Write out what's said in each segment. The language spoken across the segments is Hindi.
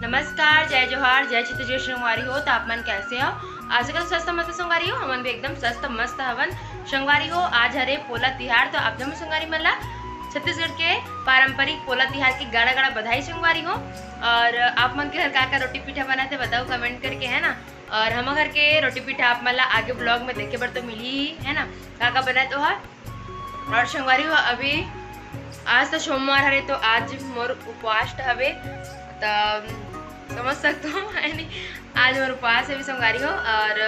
नमस्कार, जय जोहार, जय छत्तीसगढ़ संगवारी हो। तापमान कैसे हो? आज कल स्वस्थ मस्त संगवारी हो, हमन भी एकदम स्वस्थ मस्त हवन संगवारी हो। आज हरे पोला तिहार, तो आप जम संगवारी मन ला छत्तीसगढ़ के पारंपरिक पोला तिहार की गाड़ा गाड़ा बधाई संगवारी हो। और आप मन के घर का रोटी पीठा बनाए थे बताओ कमेंट करके, है ना। और हम घर के रोटी पीठा आप मन ला आगे ब्लॉग में देखे बर तो मिली ही, है ना। का बनाए तो है और संगवारी हो। अभी आज तो सोमवार हरे, तो आज मोर उपवास हवे, तो समझ सकते हो है नहीं। आज मोर उपवास है भी संगवारी हो। और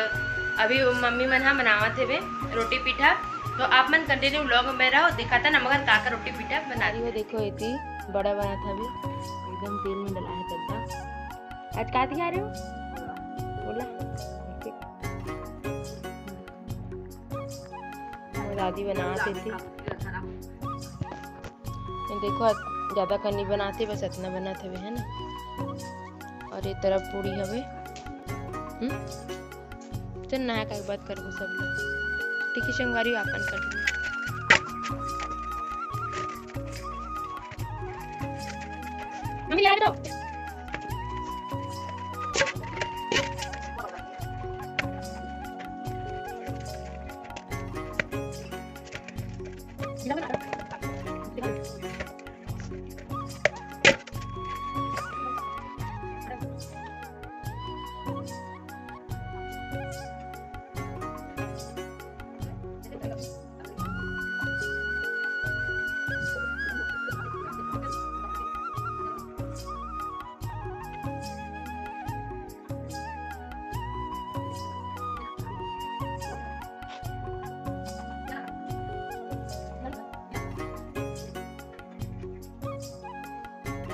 अभी मम्मी मन हाँ बनावत है रोटी पीठा, तो आप मन कंटिन्यू व्लॉग में रहो, दिखाता ना मगर का रोटी पीठा बना रही हो। देखो इतनी बड़ा बना था अभी, एकदम तेल में डला है तब। आज का दिखा रहे हो बोला दादी बनाते थी। देखो ज्यादा कनी बनाते, बस इतना बनाते हुए है ना। और ये तरफ पूरी हवे चल नया का बात करो सब लोग, ठीक है संगवारी आपन कर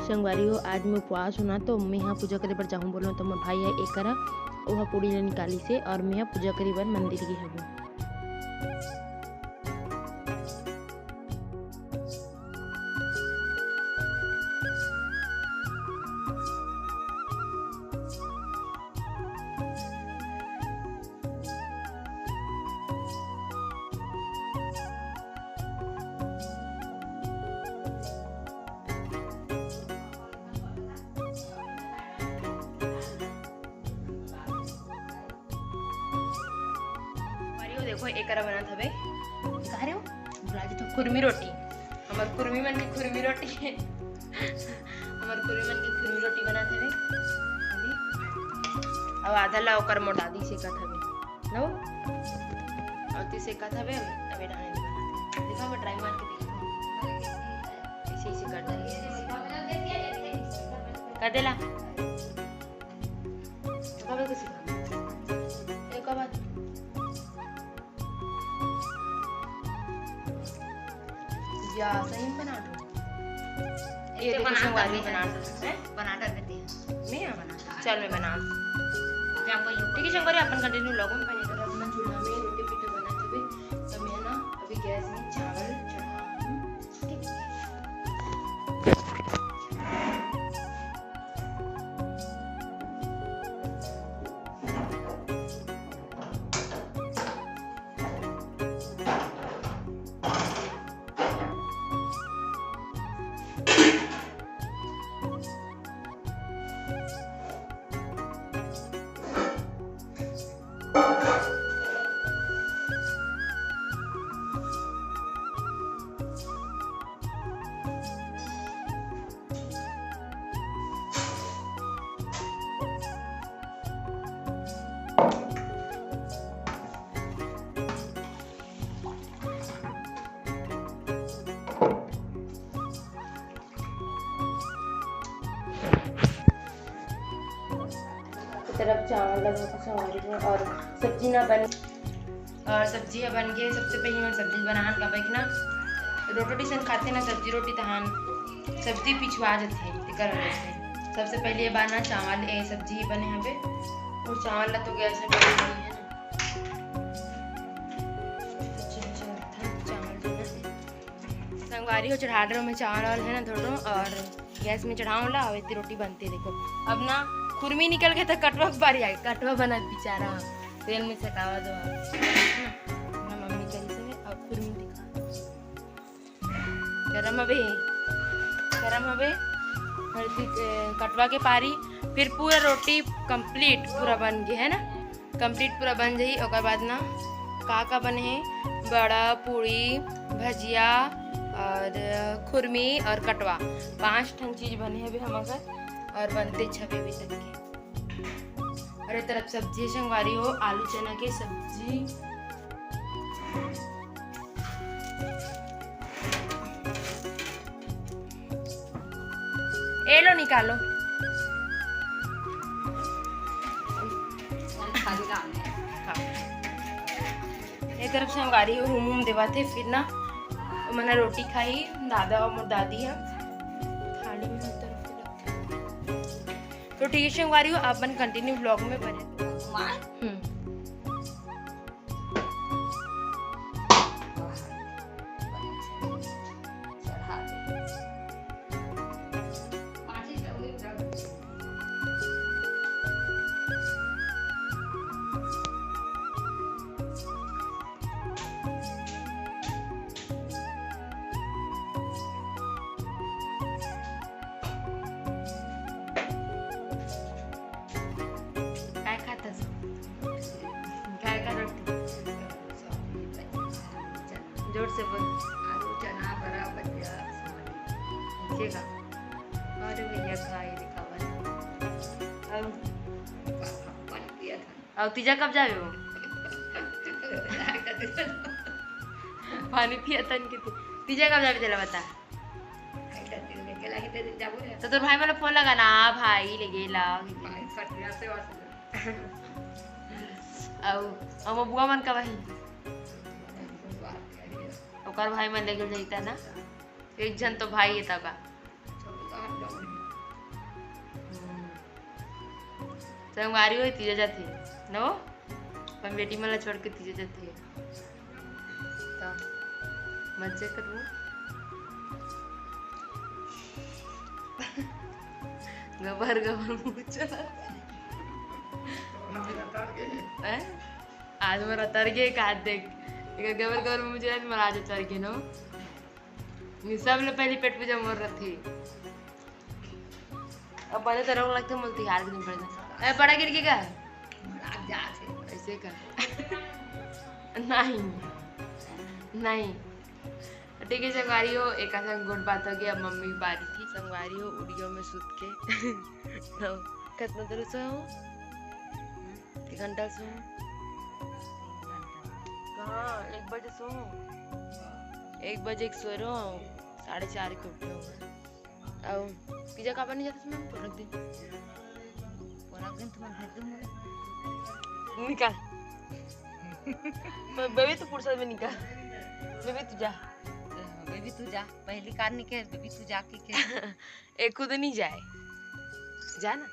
संगवारी हो। आज मैं उपवास होना, तो मैं यहाँ पूजा करे पर जाऊँ बोलो, तो मोर भाई है एक करा वह पूरी ने निकाली से, और मैं यहाँ पूजा करी बर मंदिर की हूँ। देखो एक बना था दिखा रहे हो तो खुरमी रोटी, हमार खुरमी मन की खुरमी रोटी है। हमार खुरमी मन की खुरमी रोटी बना थे अब आधा ला ओकर मोर दादी से का था नो और ती से का था अबे डाले बना देखो मैं ट्राई मार के देखो ऐसे ऐसे कर दे कर देला तो कब कैसे एक बात या सही बना दो। ये देखो संगवारी बना सकते हैं, बना देते हैं मैं बना चल मैं बना ठीक है संगवारी अपन कंटिन्यू व्लॉग में बने कर अपना चूल्हा में रोटी पीठा बनाते हुए। तो मैं ना अभी गैस में चावल तरफ चावल लगा संगवारी में। और सब्जी ना बन और सब्जी बन गई। सबसे पहले मैं सब्जी बनान का बैठना रोटी सन खाते ना सब्जी रोटी तहान सब्जी पिछवा जाते कर वजह से। सबसे पहले ये बना चावल सब्जी बने यहाँ पे, और चावल ला तो गैस में बनी है ना। संगवारी हो चढ़ा रहे हो मैं चावल है ना थोड़ा, और गैस में चढ़ाऊँ ला और इतनी रोटी बनती है। देखो अब ना खुरमी निकल के तो कटवा बारी आई, कटवा बना बेचारा तेल में सकावा दो मम्मी करी से। अब खुरमी दिखा गरम हवे कटवा के पारी फिर पूरा रोटी कंप्लीट पूरा बन गया है ना, कंप्लीट पूरा बन जाई। ओकर बाद ना का बने है बड़ा पूरी भजिया और खुरमी और कटवा, 5 ठन चीज बने हैं अभी हमारे और बनते 6 अभी तक के। और एक तरफ सब्जी संगवारी हो, आलू चना की सब्जी। ए लो निकालो। एक तरफ से हम गाड़ी रूम देवा थे, फिर ना मैंने रोटी खाई, दादा और मोर दादी है थाली में तो ठीक है गाड़ी हो। अपन कंटिन्यू ब्लॉग में बने। जोर से बोल। आलू चना बड़ा भजिया देखिएगा। अरे भैया खाई दिखावा। पानी पिया था। अब तीजा कब जावे हो? पानी पिया तन के तीजा कब जावे चला बता। तो तोर भाई वाला फोन लगा ना, भाई ले गेला अब बुआ मन का वही ओकर भाई मन लेके जाइता ना, एक जन तो भाई है तबा संगवारी हो तीजा जाती नो, अपन बेटी मला छोड़ के तीजा जाती है तो मजे करूँ। गबर मुँह चला आज मेरा तरगे का देख गबर मुझे महाराज उतर के नो सब लोग पहले पेट पूजा मोर रही। अब पहले तो रोग लगते मुझे हार के दिन पड़ेगा। ए बड़ा गिर का ऐसे कर नहीं नहीं ठीक है। संगवारी हो एक ऐसा गुड बात हो गया, मम्मी बारी थी संगवारी हो उड़ियो में सूत के तो कितना देर सो 1 घंटा सो कहाँ 1 बजे सो 1 बजे सो रहा हूँ, 4:30 के उठे हूँ। अब पिज्जा कहाँ नहीं जाता मैं पूरा दिन तुम्हें भेज दूँगा निकाल बेबी तो फुर्सत में निकाल। बेबी तू जा, बेबी तू जा, पहली कार निकल बेबी तू जा के एक खुद नहीं जाए जा ना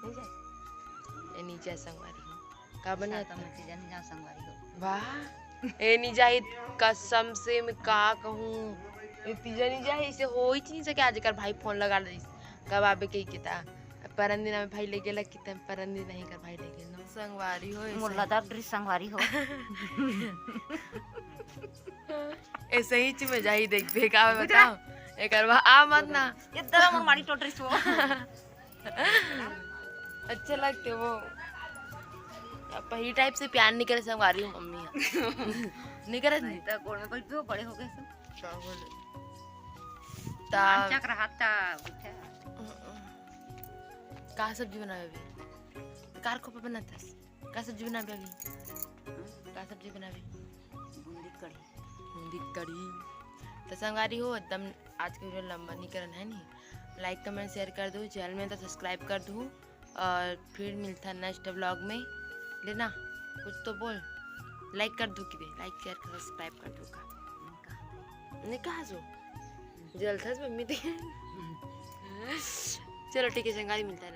नहीं जाए ए नहीं जाए संगवारी हो का बना था मैं जाने जा संगवारी हो। वाह ए नहीं जाए कसम से मैं का कहूँ ए तीजा नहीं जाए इसे हो ही नहीं सके। आजकल भाई फोन लगा दे कब आबे के किता परन दिन में भाई ले गेला किता परन दिन नहीं कर भाई ले गेल ना संगवारी हो मोला दा ड्रेस संगवारी हो ऐसे ही चीज में जाई देख बेका बताओ एक बार आ मत ना इधर हमर मारी तो ड्रेस हो अच्छे लगते वो पहली टाइप से प्यार नहीं करे संगवारी हो मम्मी नहीं करे नहीं तो गोड़ में बैठो बड़े हो गए सब ता चक रहा था उठा का सब्जी बनावे अभी कार को बनाता का सब्जी बनावे अभी का सब्जी बनावे बूंदी कढ़ी तो संगवारी हो एकदम आज के वीडियो लंबा नहीं करना है नहीं। लाइक कमेंट शेयर कर दो, चैनल में तो सब्सक्राइब कर दो और फिर मिलता नेक्स्ट व्लॉग में। लेना कुछ तो बोल, लाइक कर दो कि लाइक शेयर कर सब्सक्राइब कर दो का नहीं कहा सो जल्द मम्मी चलो ठीक है संगवारी मिलता है।